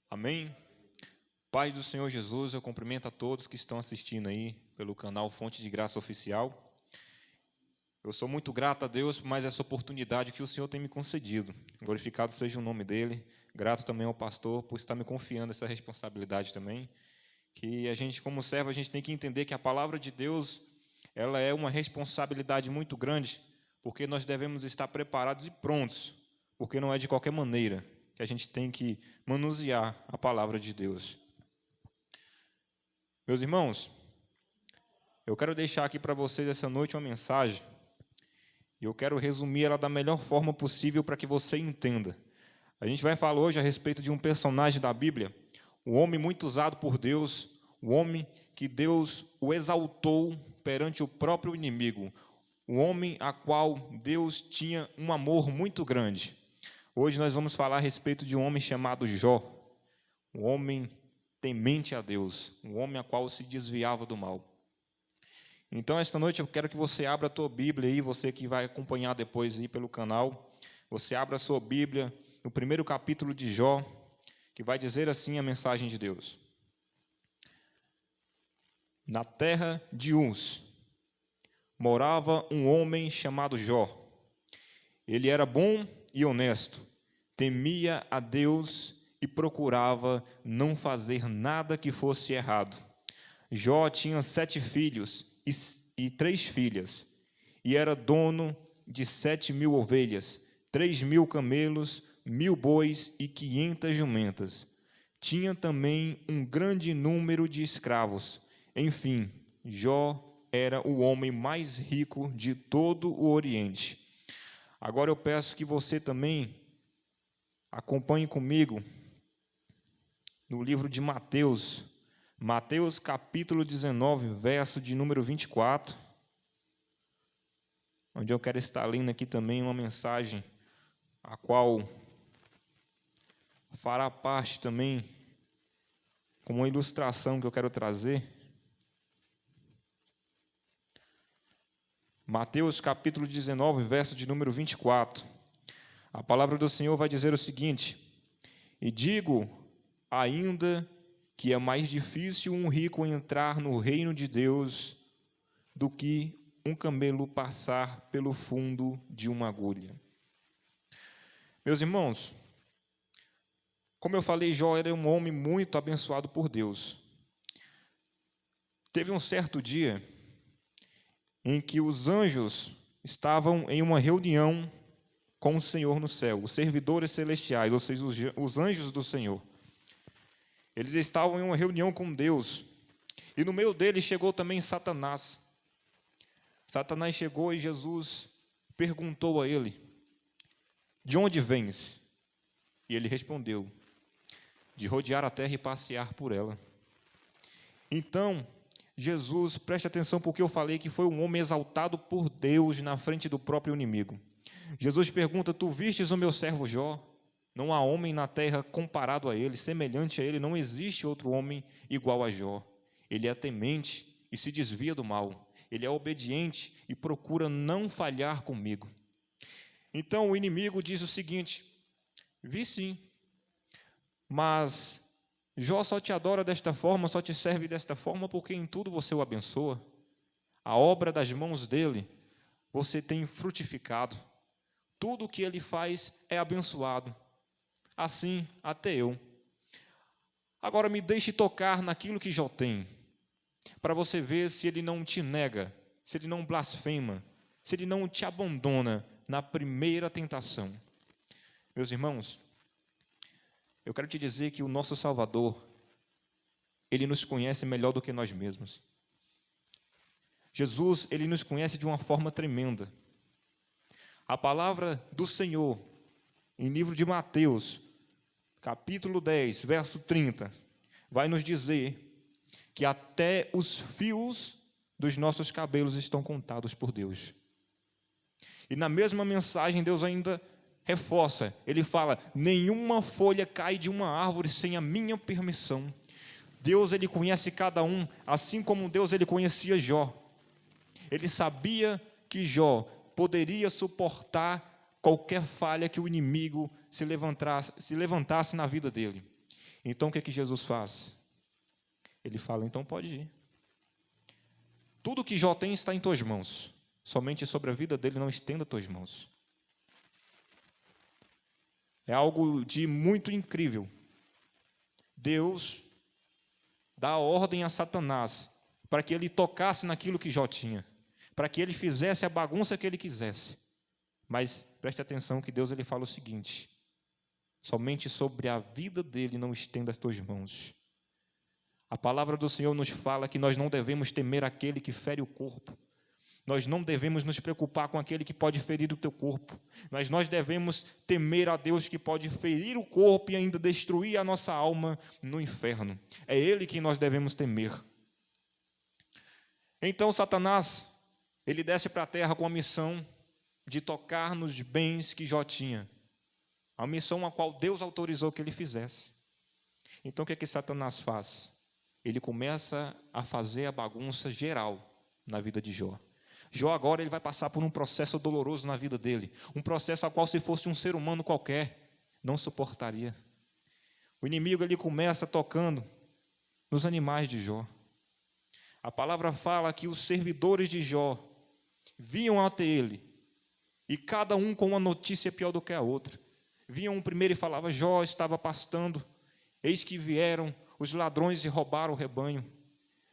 Amém? Paz do Senhor Jesus, eu cumprimento a todos que estão assistindo aí pelo canal Fonte de Graça Oficial. Eu sou muito grato a Deus por mais essa oportunidade que o Senhor tem me concedido. Glorificado seja o nome dEle. Grato também ao pastor por estar me confiando essa responsabilidade também. Que a gente, como servo, a gente tem que entender que a palavra de Deus, ela é uma responsabilidade muito grande, porque nós devemos estar preparados e prontos, porque não é de qualquer maneira que a gente tem que manusear a palavra de Deus. Meus irmãos, eu quero deixar aqui para vocês essa noite uma mensagem, e eu quero resumir ela da melhor forma possível para que você entenda. A gente vai falar hoje a respeito de um personagem da Bíblia, um homem muito usado por Deus, um homem que Deus o exaltou perante o próprio inimigo, um homem a qual Deus tinha um amor muito grande. Hoje nós vamos falar a respeito de um homem chamado Jó, um homem temente a Deus, um homem a qual se desviava do mal. Então, esta noite eu quero que você abra a tua Bíblia aí, você que vai acompanhar depois aí pelo canal, você abra a sua Bíblia no primeiro capítulo de Jó, que vai dizer assim a mensagem de Deus. Na terra de Uz morava um homem chamado Jó. Ele era bom e honesto, temia a Deus e procurava não fazer nada que fosse errado. Jó tinha 7 filhos e 3 filhas, e era dono de 7.000 ovelhas, 3.000 camelos, 1.000 bois e 500 jumentas. Tinha também um grande número de escravos. Enfim, Jó era o homem mais rico de todo o Oriente. Agora eu peço que você também acompanhe comigo no livro de Mateus, Mateus capítulo 19, verso de número 24, onde eu quero estar lendo aqui também uma mensagem, a qual fará parte também, como uma ilustração que eu quero trazer. Mateus capítulo 19, verso de número 24. A palavra do Senhor vai dizer o seguinte: E digo ainda que é mais difícil um rico entrar no reino de Deus do que um camelo passar pelo fundo de uma agulha. Meus irmãos, como eu falei, Jó era um homem muito abençoado por Deus. Teve um certo dia em que os anjos estavam em uma reunião com o Senhor no céu, os servidores celestiais, ou seja, os anjos do Senhor. Eles estavam em uma reunião com Deus, e no meio deles chegou também Satanás. Satanás chegou e Jesus perguntou a ele: de onde vens? E ele respondeu: de rodear a terra e passear por ela. Então, Jesus, preste atenção porque eu falei que foi um homem exaltado por Deus na frente do próprio inimigo. Jesus pergunta: tu vistes o meu servo Jó? Não há homem na terra comparado a ele, semelhante a ele, não existe outro homem igual a Jó. Ele é temente e se desvia do mal. Ele é obediente e procura não falhar comigo. Então o inimigo diz o seguinte: vi sim, mas Jó só te adora desta forma, só te serve desta forma porque em tudo você o abençoa. A obra das mãos dele você tem frutificado. Tudo o que ele faz é abençoado. Assim, até eu. Agora me deixe tocar naquilo que Jó tem, para você ver se ele não te nega, se ele não blasfema, se ele não te abandona na primeira tentação. Meus irmãos, eu quero te dizer que o nosso Salvador, ele nos conhece melhor do que nós mesmos. Jesus, ele nos conhece de uma forma tremenda. A palavra do Senhor, em livro de Mateus, capítulo 10, verso 30, vai nos dizer que até os fios dos nossos cabelos estão contados por Deus. E na mesma mensagem, Deus ainda reforça, ele fala: nenhuma folha cai de uma árvore sem a minha permissão. Deus, ele conhece cada um, assim como Deus, ele conhecia Jó. Ele sabia que Jó poderia suportar qualquer falha que o inimigo se levantasse na vida dele. Então, o que Jesus faz? Ele fala, então pode ir. Tudo que Jó tem está em tuas mãos. Somente sobre a vida dele não estenda tuas mãos. É algo de muito incrível. Deus dá ordem a Satanás para que ele tocasse naquilo que Jó tinha, para que ele fizesse a bagunça que ele quisesse. Mas preste atenção que Deus ele fala o seguinte: somente sobre a vida dele não estenda as tuas mãos. A palavra do Senhor nos fala que nós não devemos temer aquele que fere o corpo. Nós não devemos nos preocupar com aquele que pode ferir o teu corpo. Mas nós devemos temer a Deus que pode ferir o corpo e ainda destruir a nossa alma no inferno. É Ele que nós devemos temer. Então Satanás, ele desce para a terra com a missão de tocar nos bens que Jó tinha. A missão a qual Deus autorizou que ele fizesse. Então o que Satanás faz? Ele começa a fazer a bagunça geral na vida de Jó. Jó agora ele vai passar por um processo doloroso na vida dele. Um processo ao qual, se fosse um ser humano qualquer, não suportaria. O inimigo ele começa tocando nos animais de Jó. A palavra fala que os servidores de Jó vinham até ele, e cada um com uma notícia pior do que a outra. Vinham um primeiro e falava, Jó estava pastando, eis que vieram os ladrões e roubaram o rebanho.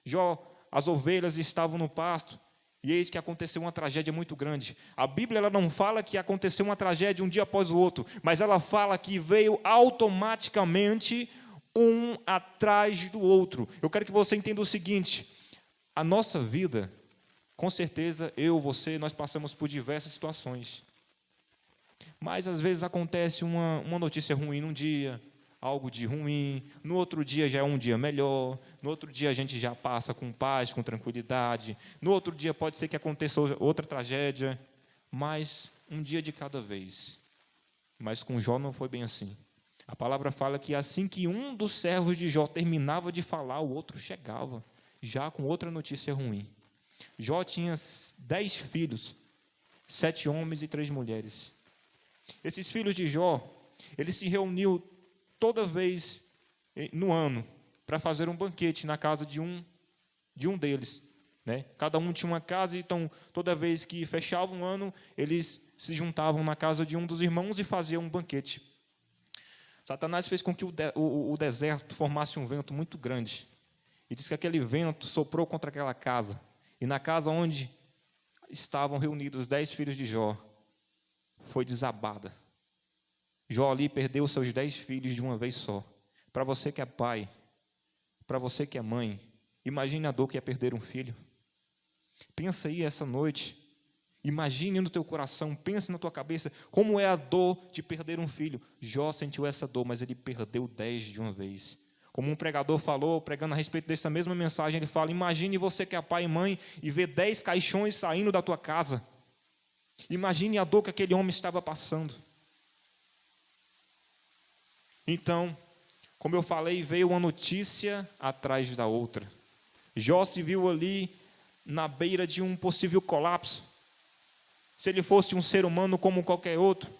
Jó, as ovelhas estavam no pasto, e eis que aconteceu uma tragédia muito grande. A Bíblia ela não fala que aconteceu uma tragédia um dia após o outro, mas ela fala que veio automaticamente um atrás do outro. Eu quero que você entenda o seguinte: a nossa vida, com certeza, eu, você, nós passamos por diversas situações. Mas às vezes acontece uma notícia ruim num dia, algo de ruim, no outro dia já é um dia melhor, no outro dia a gente já passa com paz, com tranquilidade, no outro dia pode ser que aconteça outra tragédia, mas um dia de cada vez. Mas com Jó não foi bem assim. A palavra fala que assim que um dos servos de Jó terminava de falar, o outro chegava, já com outra notícia ruim. Jó tinha 10 filhos, 7 homens e 3 mulheres. Esses filhos de Jó, eles se reuniam toda vez no ano para fazer um banquete na casa de um deles, né? Cada um tinha uma casa, então toda vez que fechava um ano, eles se juntavam na casa de um dos irmãos e faziam um banquete. Satanás fez com que o deserto formasse um vento muito grande, e diz que aquele vento soprou contra aquela casa, e na casa onde estavam reunidos os 10 filhos de Jó, foi desabada. Jó ali perdeu seus 10 filhos de uma vez só. Para você que é pai, para você que é mãe, imagine a dor que é perder um filho. Pensa aí essa noite, imagine no teu coração, pense na tua cabeça, como é a dor de perder um filho. Jó sentiu essa dor, mas ele perdeu 10 de uma vez. Como um pregador falou, pregando a respeito dessa mesma mensagem, ele fala, imagine você que é pai e mãe e vê 10 caixões saindo da tua casa. Imagine a dor que aquele homem estava passando. Então, como eu falei, veio uma notícia atrás da outra. Jó se viu ali na beira de um possível colapso. Se ele fosse um ser humano como qualquer outro,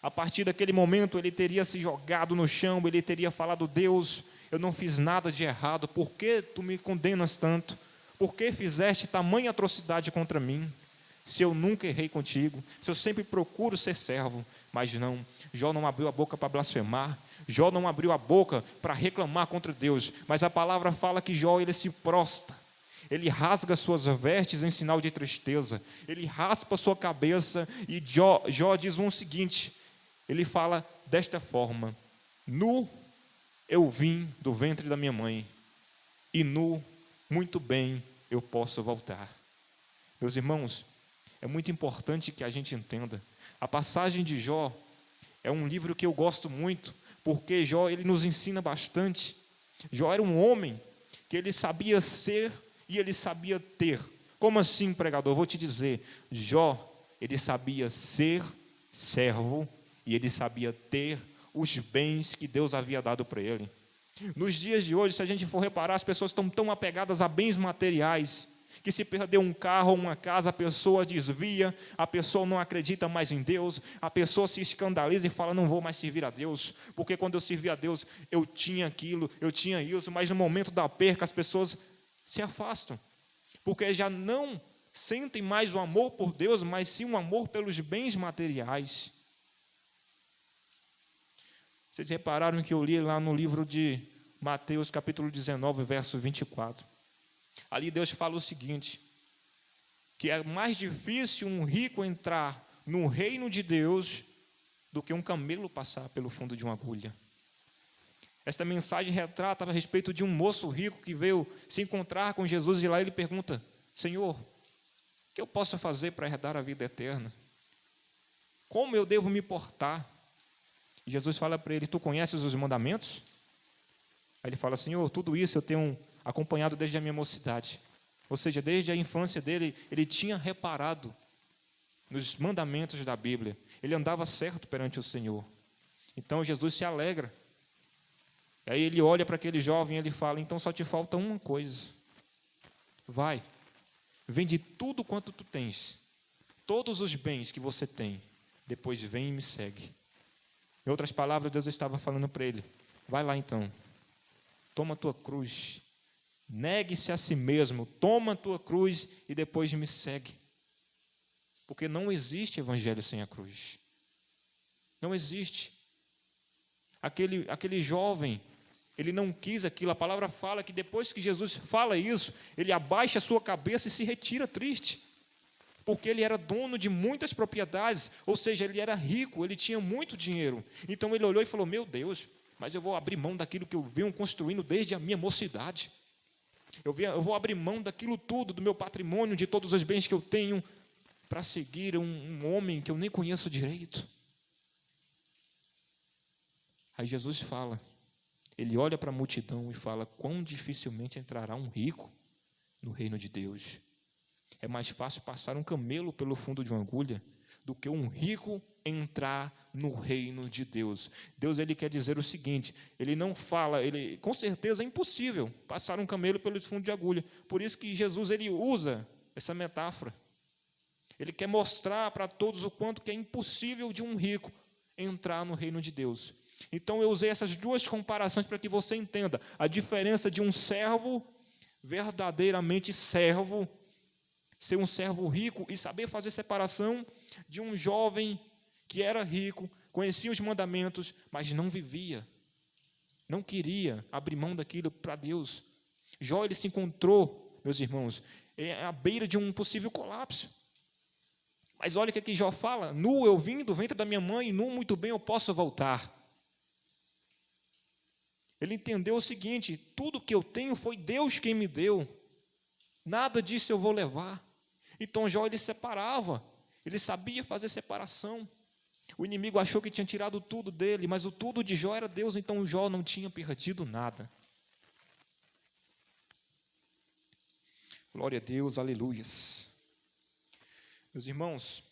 a partir daquele momento ele teria se jogado no chão, ele teria falado, Deus, eu não fiz nada de errado, por que tu me condenas tanto? Por que fizeste tamanha atrocidade contra mim? Se eu nunca errei contigo, se eu sempre procuro ser servo. Mas não, Jó não abriu a boca para blasfemar, Jó não abriu a boca para reclamar contra Deus, mas a palavra fala que Jó ele se prostra, ele rasga suas vestes em sinal de tristeza, ele raspa sua cabeça, e Jó diz o seguinte, ele fala desta forma, nu eu vim do ventre da minha mãe, e nu, muito bem, eu posso voltar. Meus irmãos, é muito importante que a gente entenda, a passagem de Jó é um livro que eu gosto muito, porque Jó ele nos ensina bastante. Jó era um homem que ele sabia ser e ele sabia ter. Como assim, pregador? Vou te dizer, Jó, ele sabia ser servo e ele sabia ter os bens que Deus havia dado para ele. Nos dias de hoje, se a gente for reparar, as pessoas estão tão apegadas a bens materiais, que se perder um carro ou uma casa, a pessoa desvia, a pessoa não acredita mais em Deus, a pessoa se escandaliza e fala, não vou mais servir a Deus, porque quando eu servi a Deus, eu tinha aquilo, eu tinha isso, mas no momento da perca, as pessoas se afastam, porque já não sentem mais o amor por Deus, mas sim o amor pelos bens materiais. Vocês repararam que eu li lá no livro de Mateus, capítulo 19, verso 24. Ali Deus fala o seguinte, que é mais difícil um rico entrar no reino de Deus do que um camelo passar pelo fundo de uma agulha. Esta mensagem retrata a respeito de um moço rico que veio se encontrar com Jesus e lá ele pergunta, Senhor, o que eu posso fazer para herdar a vida eterna? Como eu devo me portar? E Jesus fala para ele, tu conheces os mandamentos? Aí ele fala, Senhor, tudo isso eu tenho acompanhado desde a minha mocidade. Ou seja, desde a infância dele, ele tinha reparado nos mandamentos da Bíblia. Ele andava certo perante o Senhor. Então Jesus se alegra. E aí ele olha para aquele jovem e ele fala, então só te falta uma coisa. Vai, vende tudo quanto tu tens, todos os bens que você tem, depois vem e me segue. Em outras palavras, Deus estava falando para ele, vai lá então, toma a tua cruz, negue-se a si mesmo, toma a tua cruz e depois me segue. Porque não existe evangelho sem a cruz. Não existe. Aquele jovem, ele não quis aquilo. A palavra fala que depois que Jesus fala isso, ele abaixa a sua cabeça e se retira triste. Porque ele era dono de muitas propriedades, ou seja, ele era rico, ele tinha muito dinheiro. Então ele olhou e falou, meu Deus, mas eu vou abrir mão daquilo que eu venho construindo desde a minha mocidade. Eu vou abrir mão daquilo tudo, do meu patrimônio, de todos os bens que eu tenho, para seguir um homem que eu nem conheço direito. Aí Jesus fala, ele olha para a multidão e fala, quão dificilmente entrará um rico no reino de Deus. É mais fácil passar um camelo pelo fundo de uma agulha do que um rico entrar no reino de Deus. Deus, ele quer dizer o seguinte, ele não fala, com certeza é impossível passar um camelo pelo fundo de agulha. Por isso que Jesus, ele usa essa metáfora. Ele quer mostrar para todos o quanto que é impossível de um rico entrar no reino de Deus. Então eu usei essas duas comparações para que você entenda a diferença de um servo, verdadeiramente servo, ser um servo rico e saber fazer separação de um jovem que era rico, conhecia os mandamentos, mas não vivia, não queria abrir mão daquilo para Deus. Jó, ele se encontrou, meus irmãos, à beira de um possível colapso. Mas olha o que Jó fala, nu eu vim do ventre da minha mãe, nu muito bem eu posso voltar. Ele entendeu o seguinte, tudo que eu tenho foi Deus quem me deu, nada disso eu vou levar. Então Jó, ele separava, ele sabia fazer separação. O inimigo achou que tinha tirado tudo dele, mas o tudo de Jó era Deus, então Jó não tinha perdido nada. Glória a Deus, aleluias. Meus irmãos,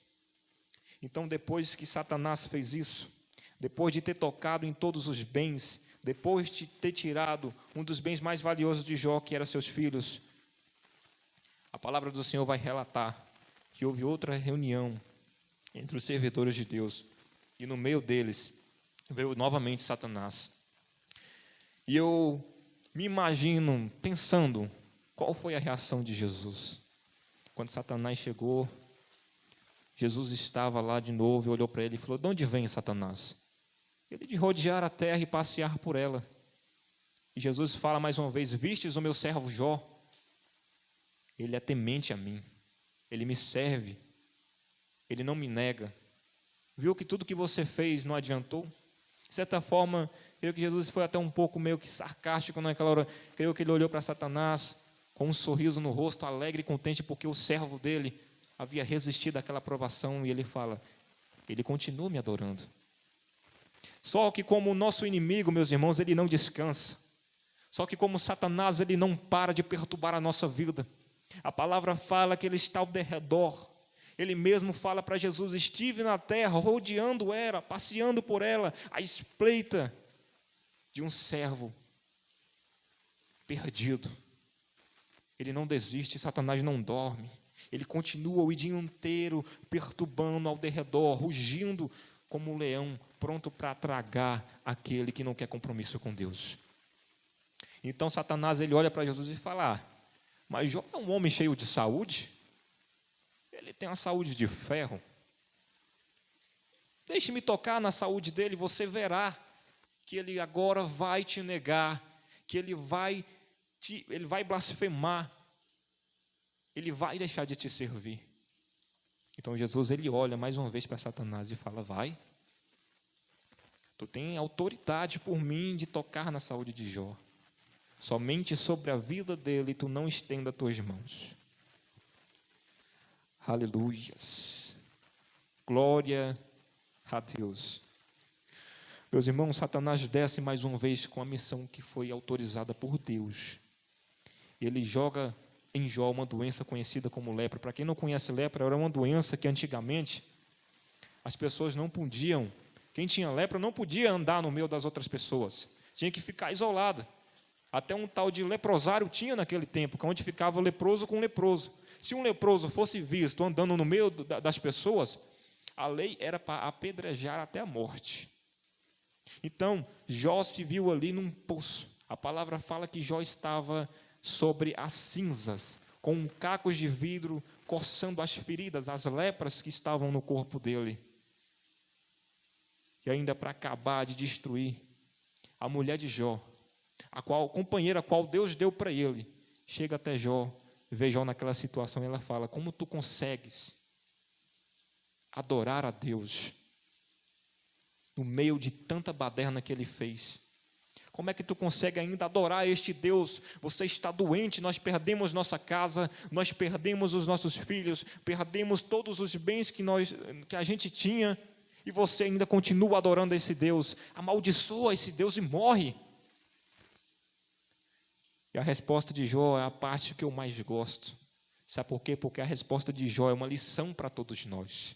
então depois que Satanás fez isso, depois de ter tocado em todos os bens, depois de ter tirado um dos bens mais valiosos de Jó, que eram seus filhos, a palavra do Senhor vai relatar que houve outra reunião entre os servidores de Deus, e no meio deles veio novamente Satanás. E eu me imagino pensando, qual foi a reação de Jesus? Quando Satanás chegou, Jesus estava lá de novo e olhou para ele e falou, de onde vem Satanás? Ele de rodear a terra e passear por ela. E Jesus fala mais uma vez, vistes o meu servo Jó? Ele é temente a mim, ele me serve, ele não me nega. Viu que tudo que você fez não adiantou? De certa forma, creio que Jesus foi até um pouco meio que sarcástico naquela hora. Creio que ele olhou para Satanás com um sorriso no rosto, alegre e contente, porque o servo dele havia resistido àquela provação, e ele fala, ele continua me adorando. Só que como o nosso inimigo, meus irmãos, ele não descansa. Só que como Satanás, ele não para de perturbar a nossa vida. A palavra fala que ele está ao derredor. Ele mesmo fala para Jesus, estive na terra, rodeando ela, passeando por ela, à espreita de um servo perdido. Ele não desiste, Satanás não dorme. Ele continua o dia inteiro perturbando ao derredor, rugindo como um leão, pronto para tragar aquele que não quer compromisso com Deus. Então Satanás ele olha para Jesus e fala: mas Jó é um homem cheio de saúde, ele tem uma saúde de ferro. Deixe-me tocar na saúde dele, você verá que ele agora vai te negar, que ele vai blasfemar, ele vai deixar de te servir. Então Jesus ele olha mais uma vez para Satanás e fala: vai, tu tem autoridade por mim de tocar na saúde de Jó. Somente sobre a vida dele tu não estenda tuas mãos. Aleluias. Glória a Deus. Meus irmãos, Satanás desce mais uma vez com a missão que foi autorizada por Deus. Ele joga em Jó uma doença conhecida como lepra. Para quem não conhece lepra, era uma doença que antigamente as pessoas não podiam, quem tinha lepra não podia andar no meio das outras pessoas, tinha que ficar isolado. Até um tal de leprosário tinha naquele tempo, onde ficava leproso com leproso. Se um leproso fosse visto andando no meio das pessoas, a lei era para apedrejar até a morte. Então, Jó se viu ali num poço. A palavra fala que Jó estava sobre as cinzas, com cacos de vidro coçando as feridas, as lepras que estavam no corpo dele. E ainda para acabar de destruir, a mulher de Jó, a companheira a qual Deus deu para ele, chega até Jó, vê Jó naquela situação e ela fala: como tu consegues adorar a Deus no meio de tanta baderna que ele fez? Como é que tu consegue ainda adorar este Deus? Você está doente, nós perdemos nossa casa, nós perdemos os nossos filhos, perdemos todos os bens que a gente tinha, e você ainda continua adorando esse Deus. Amaldiçoa esse Deus e morre. E a resposta de Jó é a parte que eu mais gosto. Sabe por quê? Porque a resposta de Jó é uma lição para todos nós.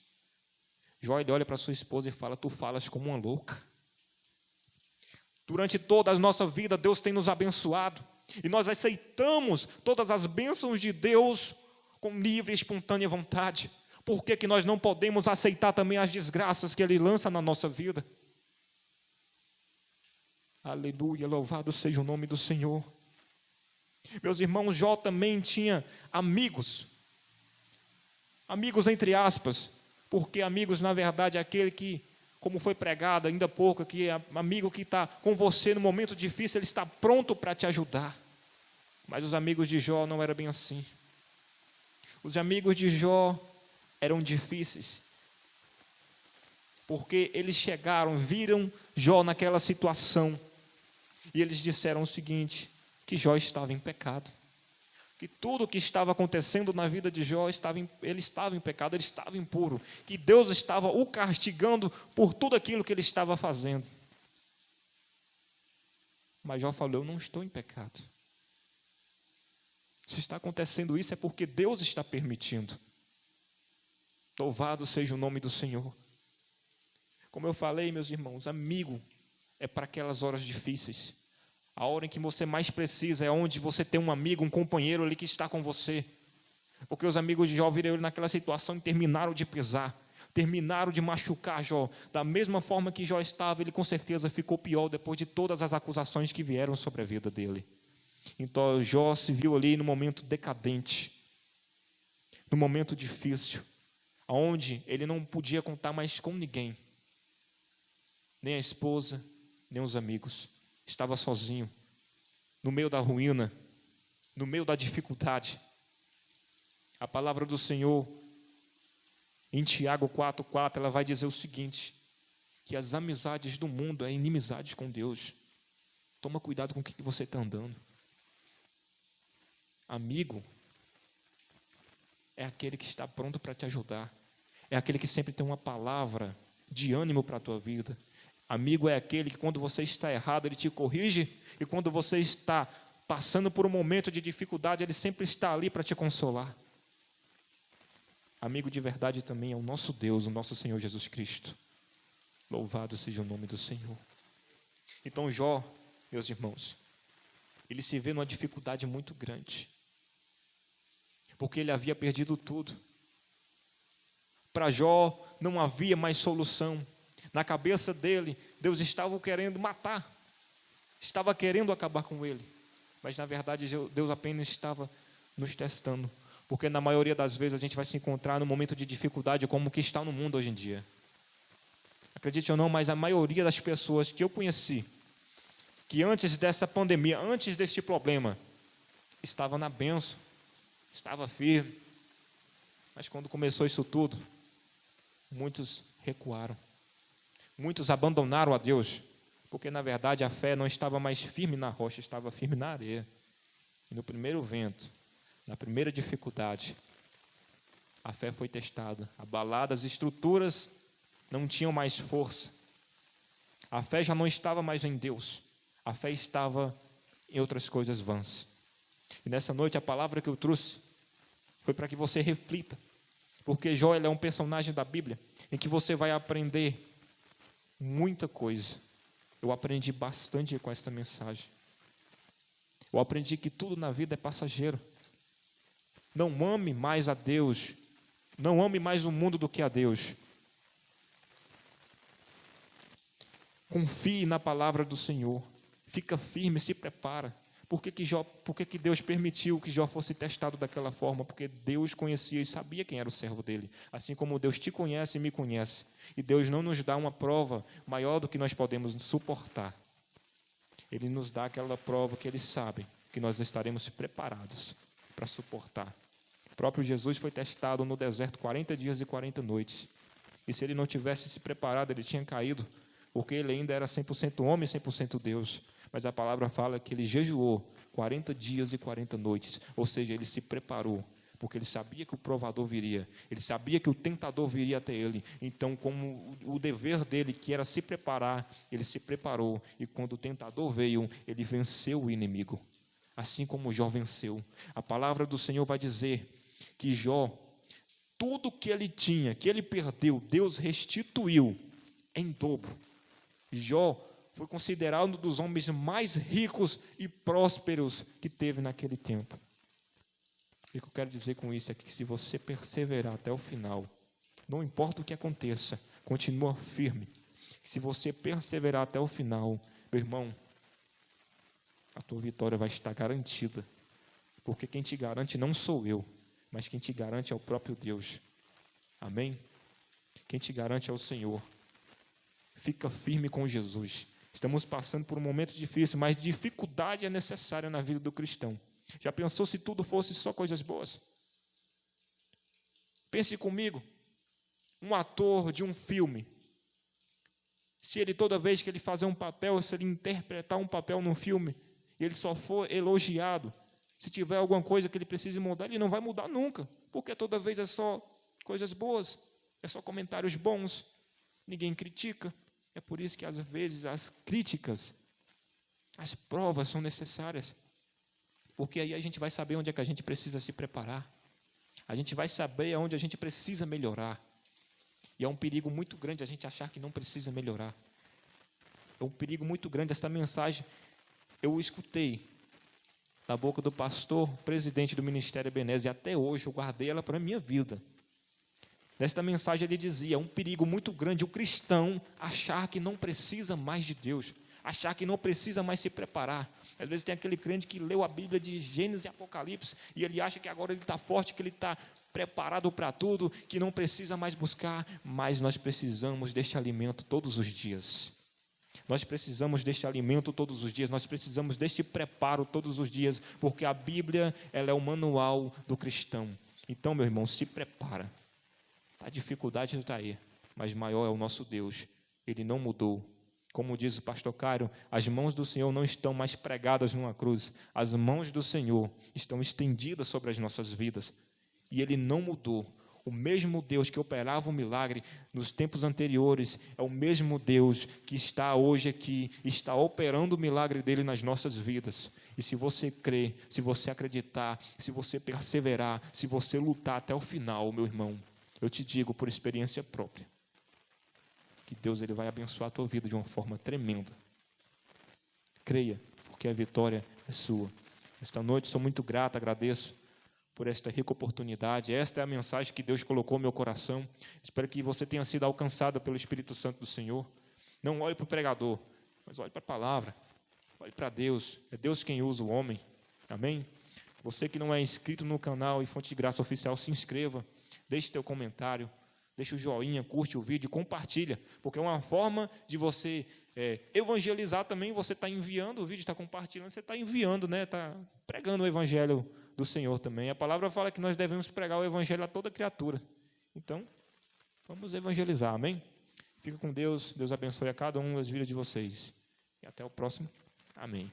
Jó ele olha para sua esposa e fala: tu falas como uma louca. Durante toda a nossa vida, Deus tem nos abençoado. E nós aceitamos todas as bênçãos de Deus com livre e espontânea vontade. Por que que nós não podemos aceitar também as desgraças que Ele lança na nossa vida? Aleluia, louvado seja o nome do Senhor. Meus irmãos, Jó também tinha amigos. Amigos entre aspas, porque amigos na verdade é aquele que, como foi pregado ainda há pouco, que é amigo que está com você no momento difícil, ele está pronto para te ajudar. Mas os amigos de Jó não eram bem assim. Os amigos de Jó eram difíceis, porque eles chegaram, viram Jó naquela situação, e eles disseram o seguinte: que Jó estava em pecado, que tudo o que estava acontecendo na vida de Jó, ele estava em pecado, ele estava impuro, que Deus estava o castigando por tudo aquilo que ele estava fazendo. Mas Jó falou: eu não estou em pecado. Se está acontecendo isso é porque Deus está permitindo. Louvado seja o nome do Senhor. Como eu falei, meus irmãos, amigo é para aquelas horas difíceis. A hora em que você mais precisa é onde você tem um amigo, um companheiro ali que está com você. Porque os amigos de Jó viram ele naquela situação e terminaram de pisar, terminaram de machucar Jó. Da mesma forma que Jó estava, ele com certeza ficou pior depois de todas as acusações que vieram sobre a vida dele. Então Jó se viu ali no momento decadente, no momento difícil, onde ele não podia contar mais com ninguém, nem a esposa, nem os amigos. Estava sozinho, no meio da ruína, no meio da dificuldade. A palavra do Senhor, em Tiago 4,4, ela vai dizer o seguinte: que as amizades do mundo é inimizade com Deus. Toma cuidado com o que você está andando. Amigo é aquele que está pronto para te ajudar, é aquele que sempre tem uma palavra de ânimo para a tua vida. Amigo é aquele que quando você está errado, ele te corrige, e quando você está passando por um momento de dificuldade, ele sempre está ali para te consolar. Amigo de verdade também é o nosso Deus, o nosso Senhor Jesus Cristo. Louvado seja o nome do Senhor. Então Jó, meus irmãos, ele se vê numa dificuldade muito grande. porque ele havia perdido tudo. Para Jó não havia mais solução. Na cabeça dele, Deus estava o querendo matar, estava querendo acabar com ele. Mas na verdade Deus apenas estava nos testando, porque na maioria das vezes a gente vai se encontrar no momento de dificuldade como que está no mundo hoje em dia. Acredite ou não, mas a maioria das pessoas que eu conheci, que antes dessa pandemia, antes deste problema, estava na bênção, estava firme. Mas quando começou isso tudo, muitos recuaram. Muitos abandonaram a Deus, porque na verdade a fé não estava mais firme na rocha, estava firme na areia. E no primeiro vento, na primeira dificuldade, a fé foi testada, abalada, as estruturas não tinham mais força. A fé já não estava mais em Deus, a fé estava em outras coisas vãs. E nessa noite a palavra que eu trouxe foi para que você reflita, porque Jó é um personagem da Bíblia em que você vai aprender muita coisa. Eu aprendi bastante com esta mensagem. Eu aprendi que tudo na vida é passageiro. Não ame mais a Deus, não ame mais o mundo do que a Deus. Confie na palavra do Senhor. Fica firme, se prepara. Por que Deus permitiu que Jó fosse testado daquela forma? Porque Deus conhecia e sabia quem era o servo dele. Assim como Deus te conhece e me conhece. E Deus não nos dá uma prova maior do que nós podemos suportar. Ele nos dá aquela prova que Ele sabe que nós estaremos preparados para suportar. O próprio Jesus foi testado no deserto 40 dias e 40 noites. E se Ele não tivesse se preparado, Ele tinha caído, porque Ele ainda era 100% homem e 100% Deus. Mas a palavra fala que Ele jejuou 40 dias e 40 noites. Ou seja, Ele se preparou, porque Ele sabia que o provador viria. Ele sabia que o tentador viria até Ele. Então, como o dever dele, que era se preparar, Ele se preparou. E quando o tentador veio, Ele venceu o inimigo. Assim como Jó venceu. A palavra do Senhor vai dizer que Jó, tudo que ele tinha, que ele perdeu, Deus restituiu em dobro. Jó foi considerado um dos homens mais ricos e prósperos que teve naquele tempo. O que eu quero dizer com isso é que se você perseverar até o final, não importa o que aconteça, continua firme. Se você perseverar até o final, meu irmão, a tua vitória vai estar garantida. Porque quem te garante não sou eu, mas quem te garante é o próprio Deus. Amém? Quem te garante é o Senhor. Fica firme com Jesus. Estamos passando por um momento difícil, mas dificuldade é necessária na vida do cristão. Já pensou se tudo fosse só coisas boas? Pense comigo, um ator de um filme, se ele toda vez que ele fazer um papel, se ele interpretar um papel num filme, e ele só for elogiado, se tiver alguma coisa que ele precise mudar, ele não vai mudar nunca, porque toda vez é só coisas boas, é só comentários bons, ninguém critica. É por isso que às vezes as críticas, as provas são necessárias, porque aí a gente vai saber onde é que a gente precisa se preparar, a gente vai saber onde a gente precisa melhorar. E é um perigo muito grande a gente achar que não precisa melhorar. É um perigo muito grande. Essa mensagem eu escutei da boca do pastor, presidente do Ministério Ebenezer, e até hoje eu guardei ela para a minha vida. Nesta mensagem ele dizia, é um perigo muito grande o cristão achar que não precisa mais de Deus, achar que não precisa mais se preparar. Às vezes tem aquele crente que leu a Bíblia de Gênesis e Apocalipse, e ele acha que agora ele está forte, que ele está preparado para tudo, que não precisa mais buscar, mas nós precisamos deste alimento todos os dias. Nós precisamos deste alimento todos os dias, nós precisamos deste preparo todos os dias, porque a Bíblia, ela é o manual do cristão. Então, meu irmão, se prepara. A dificuldade está aí, mas maior é o nosso Deus. Ele não mudou. Como diz o pastor Cário, as mãos do Senhor não estão mais pregadas numa cruz. As mãos do Senhor estão estendidas sobre as nossas vidas. E Ele não mudou. O mesmo Deus que operava o milagre nos tempos anteriores é o mesmo Deus que está hoje aqui, está operando o milagre dele nas nossas vidas. E se você crer, se você acreditar, se você perseverar, se você lutar até o final, meu irmão, eu te digo por experiência própria, que Deus ele vai abençoar a tua vida de uma forma tremenda. Creia, porque a vitória é sua. Esta noite sou muito grato, agradeço por esta rica oportunidade. Esta é a mensagem que Deus colocou no meu coração. Espero que você tenha sido alcançado pelo Espírito Santo do Senhor. Não olhe para o pregador, mas olhe para a palavra. Olhe para Deus. É Deus quem usa o homem. Amém? Você que não é inscrito no canal e Fonte de Graça Oficial, se inscreva. Deixe teu comentário. Deixe o joinha, curte o vídeo, compartilha. Porque é uma forma de você evangelizar também. Você está enviando o vídeo, está compartilhando. Você está enviando, né? Está pregando o evangelho do Senhor também. A palavra fala que nós devemos pregar o evangelho a toda criatura. Então, vamos evangelizar, amém? Fica com Deus, Deus abençoe a cada um das vidas de vocês. E até o próximo, amém.